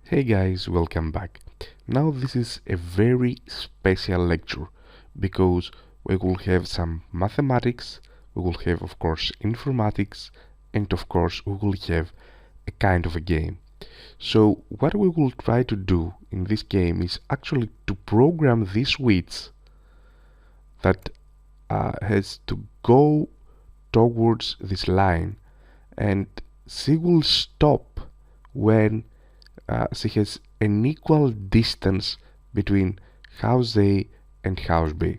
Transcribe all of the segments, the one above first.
Hey guys, welcome back. Now this is a very special lecture because we will have some mathematics, we will have of course informatics, and of course we will have a kind of a game. So what we will try to do in this game is actually to program this switch that has to go towards this line, and she will stop when she has an equal distance between house A and house B.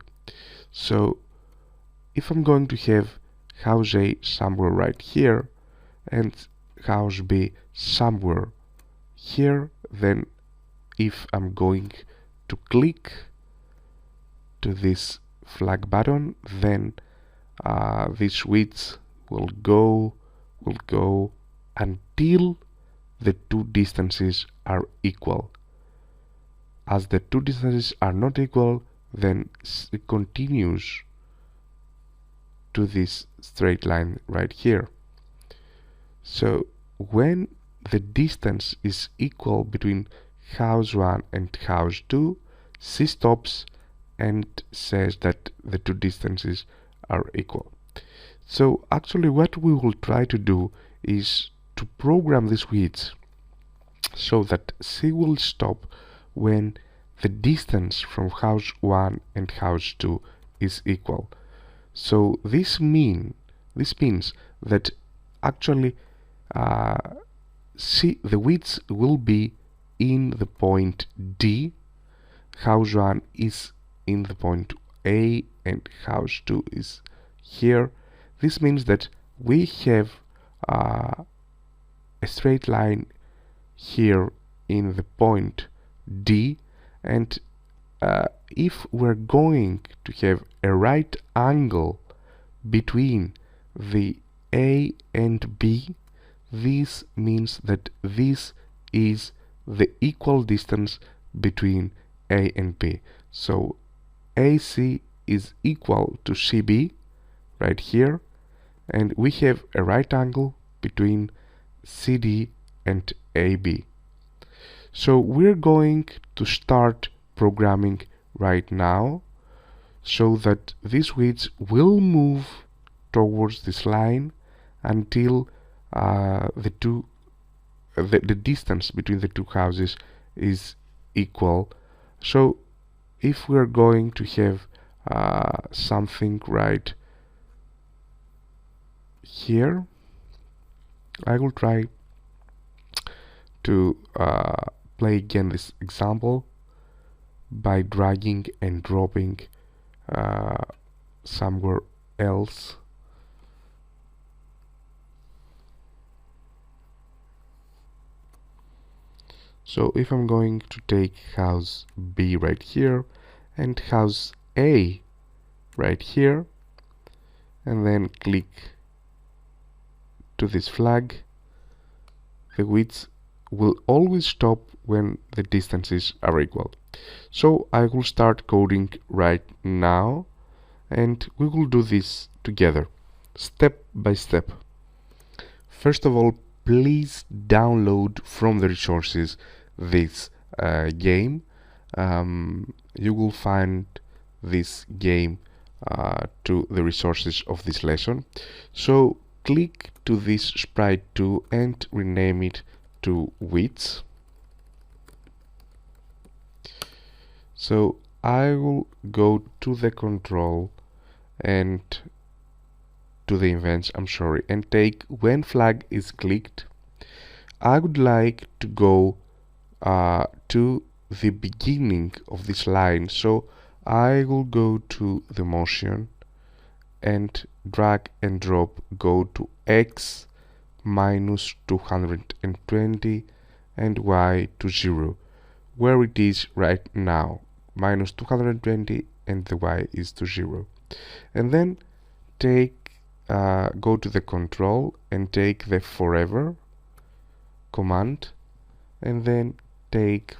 So if I'm going to have house A somewhere right here and house B somewhere here, then if I'm going to click to this flag button, then this switch will go until the two distances are equal. As the two distances are not equal, then it continues to this straight line right here. So when the distance is equal between house 1 and house 2, she stops and says that the two distances are equal. So actually what we will try to do is to program this switch so that she will stop when the distance from house 1 and house 2 is equal. So this means that actually the width will be in the point D, house 1 is in the point A, and house 2 is here. This means that we have a straight line here in the point D, and if we're going to have a right angle between the A and B, this means that this is the equal distance between A and B. So AC is equal to CB right here, and we have a right angle between CD and AB. So we're going to start programming right now so that this switch will move towards this line until the distance between the two houses is equal. So if we're going to have something right here, I will try to play again this example by dragging and dropping somewhere else. So if I'm going to take house B right here and house A right here, and then click to this flag, the width will always stop when the distances are equal. So I will start coding right now, and we will do this together, step by step. First of all, please download from the resources this game. You will find this game to the resources of this lesson. So click to this sprite 2 and rename it to width. So I will go to the control and to the events, and take when flag is clicked. I would like to go to the beginning of this line, so I will go to the motion and drag and drop, go to X minus 220 and Y to 0, where it is right now, minus 220 and the Y is to 0. And then go to the control and take the forever command, and then take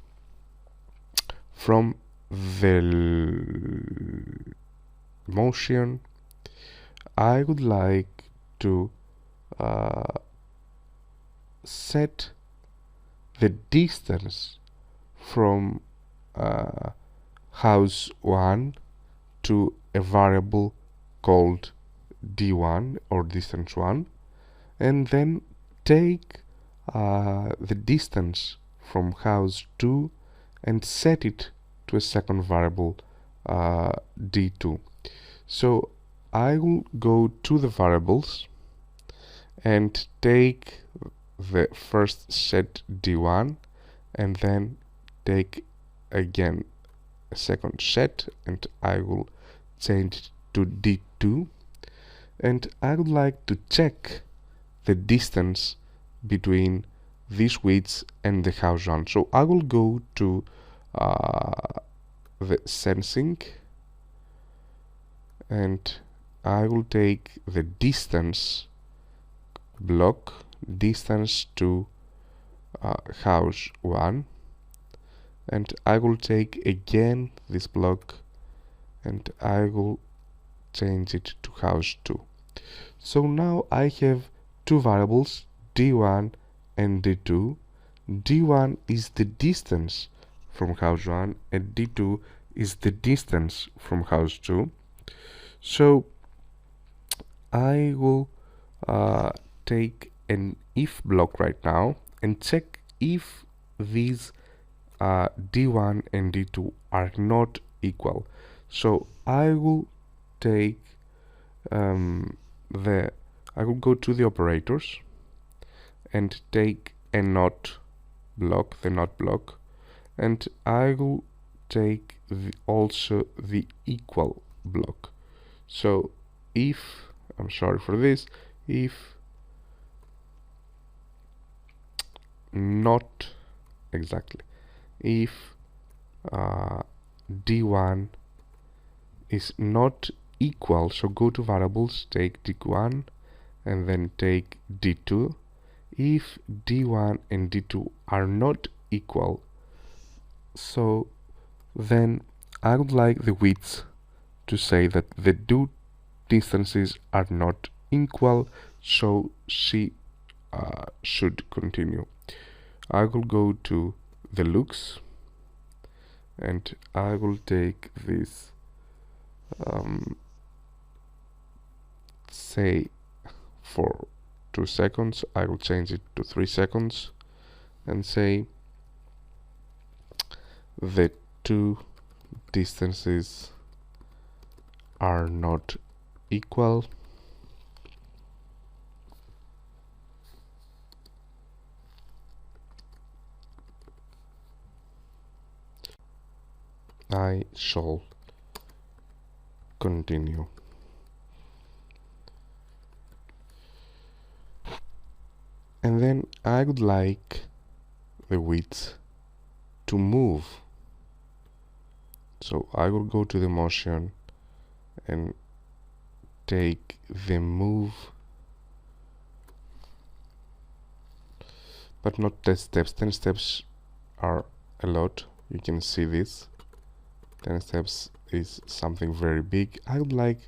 from the motion, I would like to set the distance from house 1 to a variable called d1 or distance 1, and then take the distance from house 2 and set it to a second variable d2. So I will go to the variables and take the first set d1 and then take again a second set, and I will change it to d2, and I would like to check the distance between these widths and the house 1. So I will go to the sensing, and I will take the distance block, distance to house 1, and I will take again this block and I will change it to house 2. So now I have two variables, d1 and d2. d1 is the distance from house 1 and d2 is the distance from house 2. So I will take an if block right now and check if these d1 and d2 are not equal. So I will take I will go to the operators and take a not block, the not block, and I will take also the equal block. So if, I'm sorry for this, if not exactly, if d1 is not equal, so go to variables, take d1 and then take d2. If d1 and d2 are not equal, so then I would like the widths to say that the two distances are not equal, so she should continue. I will go to the looks and I will take this say for 2 seconds, I will change it to 3 seconds and say the two distances are not equal. I shall continue. And then I would like the width to move. So I will go to the motion and take the move, but not 10 steps. 10 steps are a lot. You can see this. 10 steps is something very big. I would like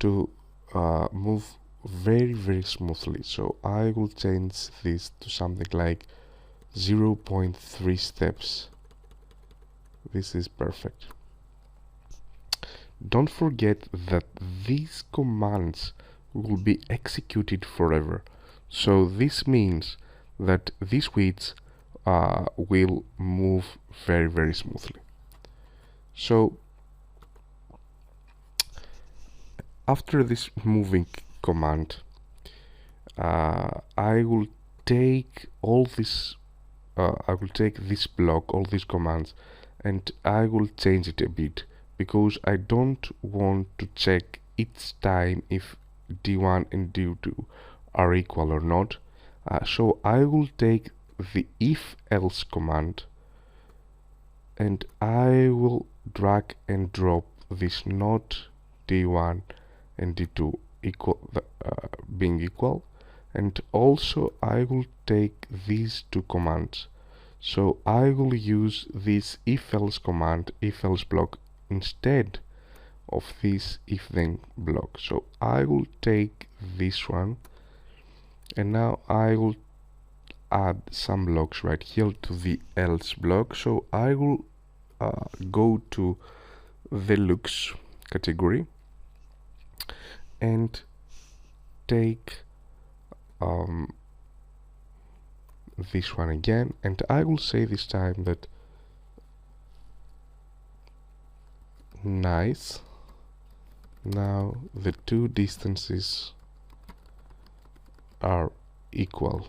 to move very smoothly, so I will change this to something like 0.3 steps. This is perfect. Don't forget that these commands will be executed forever, so this means that these widths will move very smoothly. So after this moving command, I will take all this I will take this block, all these commands, and I will change it a bit, because I don't want to check each time if d1 and d2 are equal or not. So I will take the if else command and I will drag and drop this not d1 and d2 equal being equal, and also I will take these two commands. So I will use this if else command, if else block, instead of this if then block. So I will take this one and now I will add some blocks right here to the else block. So I will go to the looks category and take this one again, and I will say this time that nice. Now the two distances are equal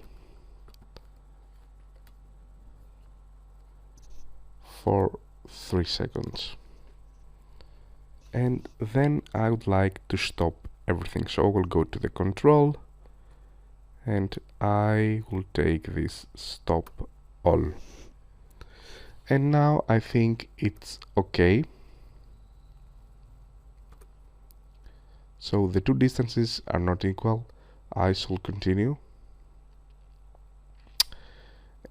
for 3 seconds, and then I would like to stop everything. So I will go to the control and I will take this stop all, and now I think it's okay. So the two distances are not equal. I shall continue,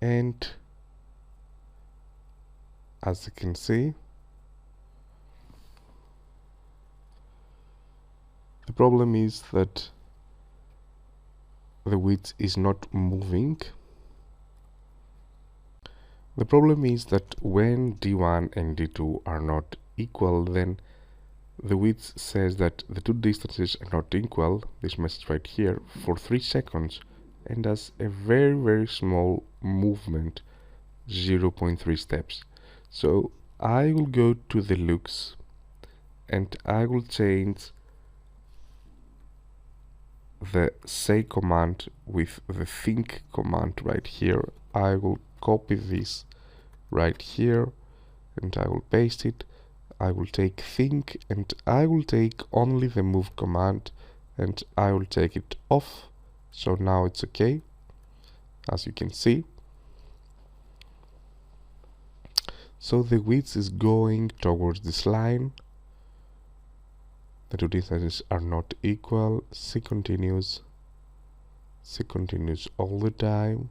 and as you can see, the problem is that the width is not moving. The problem is that when D1 and D2 are not equal, then the width says that the two distances are not equal, this message right here, for 3 seconds, and does a very small movement, 0.3 steps. So I will go to the looks and I will change the say command with the think command right here. I will copy this right here and I will paste it. I will take think and I will take only the move command and I will take it off. So now it's okay, as you can see. So the width is going towards this line. The two distances are not equal. C continues all the time.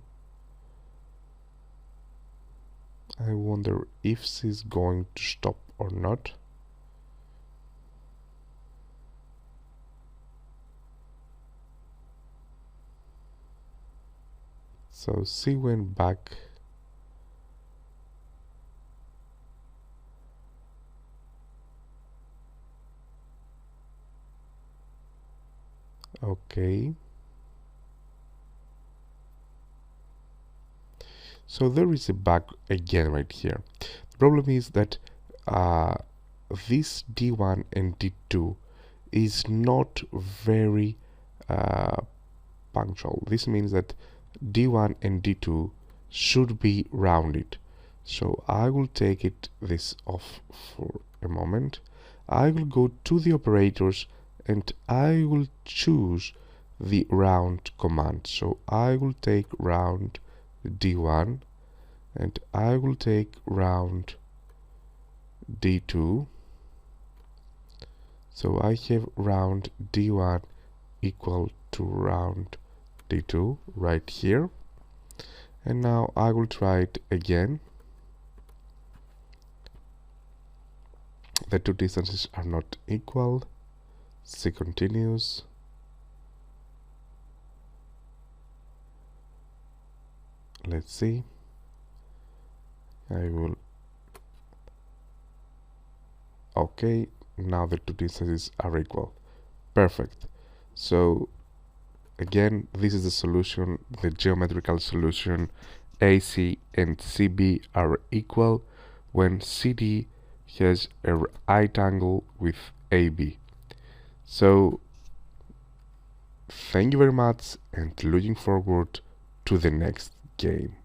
I wonder if C is going to stop or not. So C went back. Okay. So there is a bug again right here. The problem is that this D1 and D2 is not very punctual. This means that D1 and D2 should be rounded. So I will take this off for a moment. I will go to the operators and I will choose the round command. So I will take round D1 and I will take round D2. So I have round D1 equal to round D2 right here, and now I will try it again. The two distances are not equal. C continues. Let's see. I will. Okay, now the two distances are equal. Perfect. So again, this is the solution, the geometrical solution. AC and CB are equal when CD has a right angle with AB. So thank you very much and looking forward to the next game.